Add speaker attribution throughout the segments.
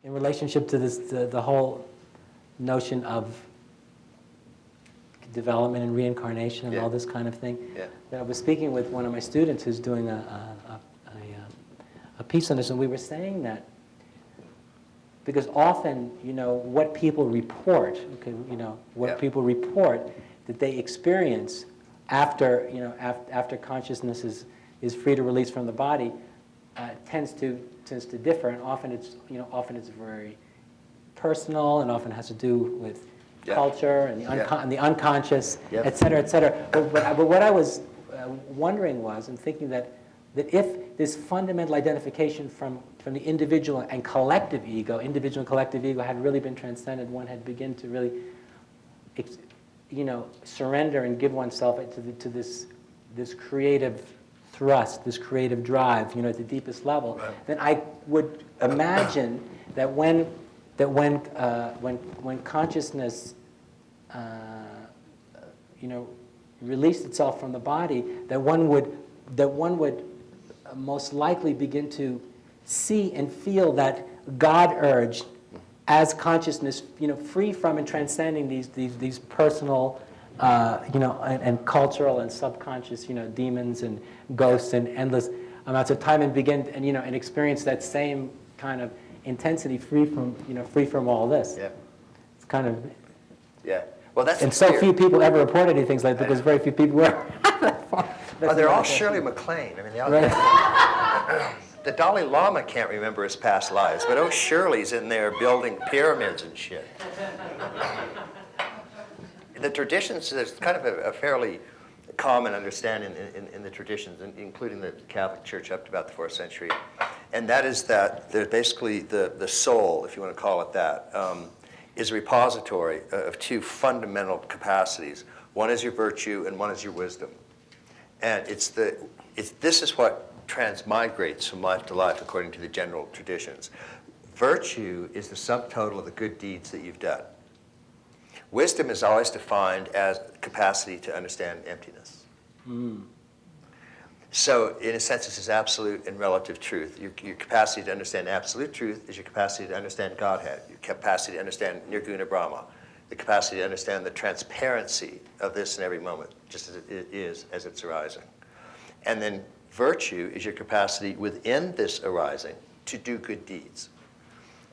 Speaker 1: In relationship to this, the whole notion of development and reincarnation and all this kind of thing. I was speaking with one of my students who's doing a piece on this, and we were saying that because often, what people report, people report that they experience after, after consciousness is free to release from the body, tends to differ, and often it's very personal, and often has to do with culture and the unconscious, et cetera, et cetera. But what I was wondering was, and thinking that if this fundamental identification from the individual and collective ego had really been transcended, one had begun to really, surrender and give oneself to this creative thrust, this creative drive, at the deepest level, then I would imagine that when consciousness, released itself from the body, that one would most likely begin to see and feel that God urge as consciousness, free from and transcending these personal, and cultural and subconscious, demons and ghosts and endless amounts of time, and begin and experience that same kind of intensity, free from all this. It's kind of
Speaker 2: Well, that's
Speaker 1: and so few people ever report anything like that because very few people were.
Speaker 2: They're all Shirley MacLaine. I mean, the Dalai Lama can't remember his past lives, but Shirley's in there building pyramids and shit. The traditions, there's kind of a fairly common understanding in the traditions, including the Catholic Church up to about the 4th century, and that is that basically the soul, if you want to call it that, is a repository of two fundamental capacities. One is your virtue, and one is your wisdom. And this is what transmigrates from life to life according to the general traditions. Virtue is the subtotal of the good deeds that you've done. Wisdom is always defined as capacity to understand emptiness. So, in a sense, this is absolute and relative truth. Your capacity to understand absolute truth is your capacity to understand Godhead, your capacity to understand Nirguna Brahma, the capacity to understand the transparency of this in every moment, just as it is as it's arising. And then virtue is your capacity within this arising to do good deeds.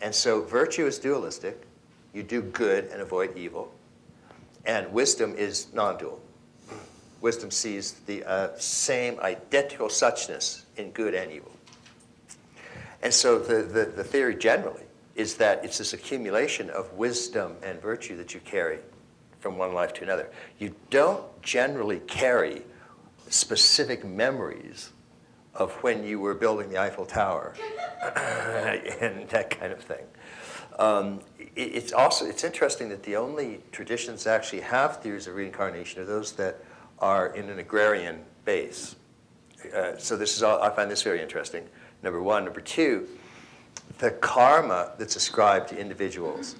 Speaker 2: And so virtue is dualistic. You do good and avoid evil. And wisdom is non-dual. Wisdom sees the same identical suchness in good and evil. And so the theory generally is that it's this accumulation of wisdom and virtue that you carry from one life to another. You don't generally carry specific memories of when you were building the Eiffel Tower and that kind of thing. It's interesting that the only traditions that actually have theories of reincarnation are those that are in an agrarian base. So this is all, I find this very interesting, number one. Number two, the karma that's ascribed to individuals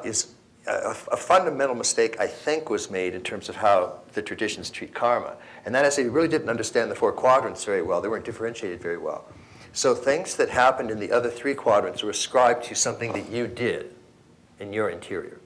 Speaker 2: is a fundamental mistake, I think, was made in terms of how the traditions treat karma. And that is they really didn't understand the 4 quadrants very well. They weren't differentiated very well. So things that happened in the other 3 quadrants were ascribed to something that you did in your interior.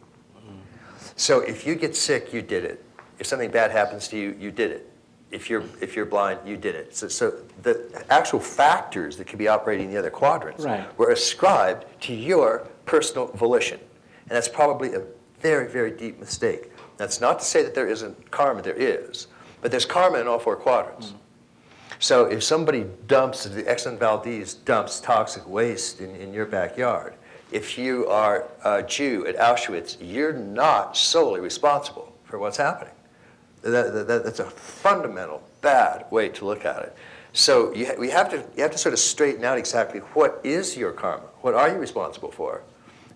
Speaker 2: So if you get sick, you did it. If something bad happens to you, you did it. If you're blind, you did it. So the actual factors that could be operating in the other quadrants were ascribed to your personal volition. And that's probably a very, very deep mistake. That's not to say that there isn't karma, there is. But there's karma in all 4 quadrants. So if somebody dumps, the Exxon Valdez dumps toxic waste in your backyard, if you are a Jew at Auschwitz, you're not solely responsible for what's happening. That's a fundamental bad way to look at it. So you have to sort of straighten out exactly what is your karma, what are you responsible for,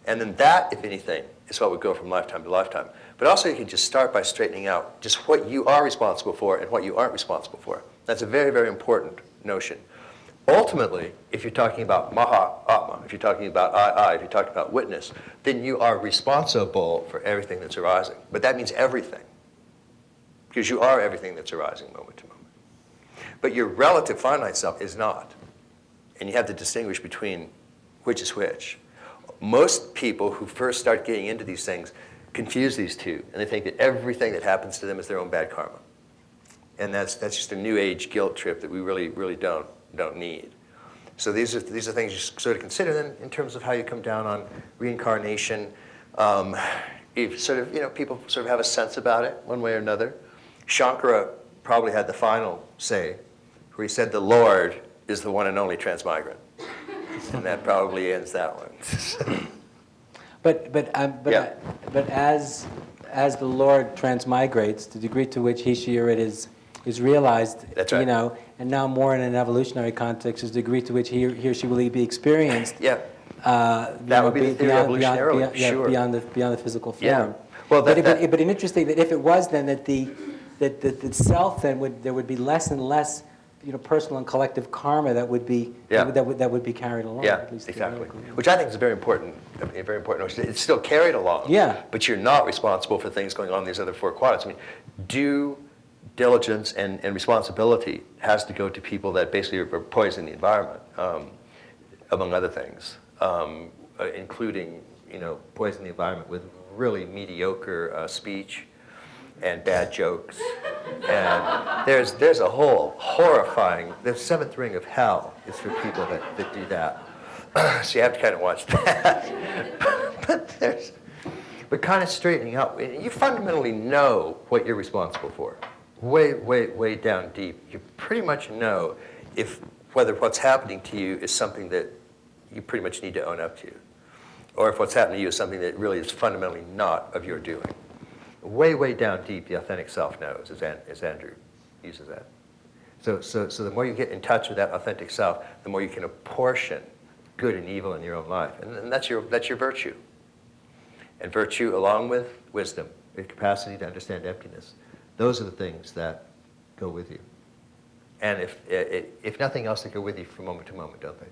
Speaker 2: and then that, if anything, is what would go from lifetime to lifetime. But also you can just start by straightening out just what you are responsible for and what you aren't responsible for. That's a very, very important notion. Ultimately, if you're talking about Maha-Atma, if you're talking about I, if you're talking about witness, then you are responsible for everything that's arising. But that means everything, because you are everything that's arising moment to moment. But your relative finite self is not. And you have to distinguish between which is which. most people who first start getting into these things confuse these two, and they think that everything that happens to them is their own bad karma. And that's just a new age guilt trip that we really don't need. So these are things you sort of consider then in terms of how you come down on reincarnation. If sort of, people sort of have a sense about it one way or another. Shankara probably had the final say, where he said the Lord is the one and only transmigrant. And that probably ends that one.
Speaker 1: But as the Lord transmigrates, the degree to which he, she, or it is realized,
Speaker 2: that's right.
Speaker 1: And now more in an evolutionary context, is the degree to which he or she will be experienced.
Speaker 2: Yeah. That would be the theory evolutionarily, sure.
Speaker 1: Beyond the physical form.
Speaker 2: Yeah. Well,
Speaker 1: but interesting that if it was then that the self then there would be less and less personal and collective karma that would be that would be carried along.
Speaker 2: Yeah,
Speaker 1: at least
Speaker 2: exactly. Which I think is a very important notion. It's still carried along.
Speaker 1: Yeah.
Speaker 2: But you're not responsible for things going on in these other four quadrants. I mean, due diligence and responsibility has to go to people that basically are poisoning the environment, among other things, including poisoning the environment with really mediocre speech and bad jokes. And there's a whole horrifying, the seventh ring of hell is for people that do that. So you have to kind of watch that. But kind of straightening out, you fundamentally know what you're responsible for. Way down deep. You pretty much know whether what's happening to you is something that you pretty much need to own up to, or if what's happening to you is something that really is fundamentally not of your doing. Way down deep, the authentic self knows, as Andrew uses that. So the more you get in touch with that authentic self, the more you can apportion good and evil in your own life, and that's your virtue. And virtue, along with wisdom, the capacity to understand emptiness, those are the things that go with you. And if nothing else, they go with you from moment to moment, don't they?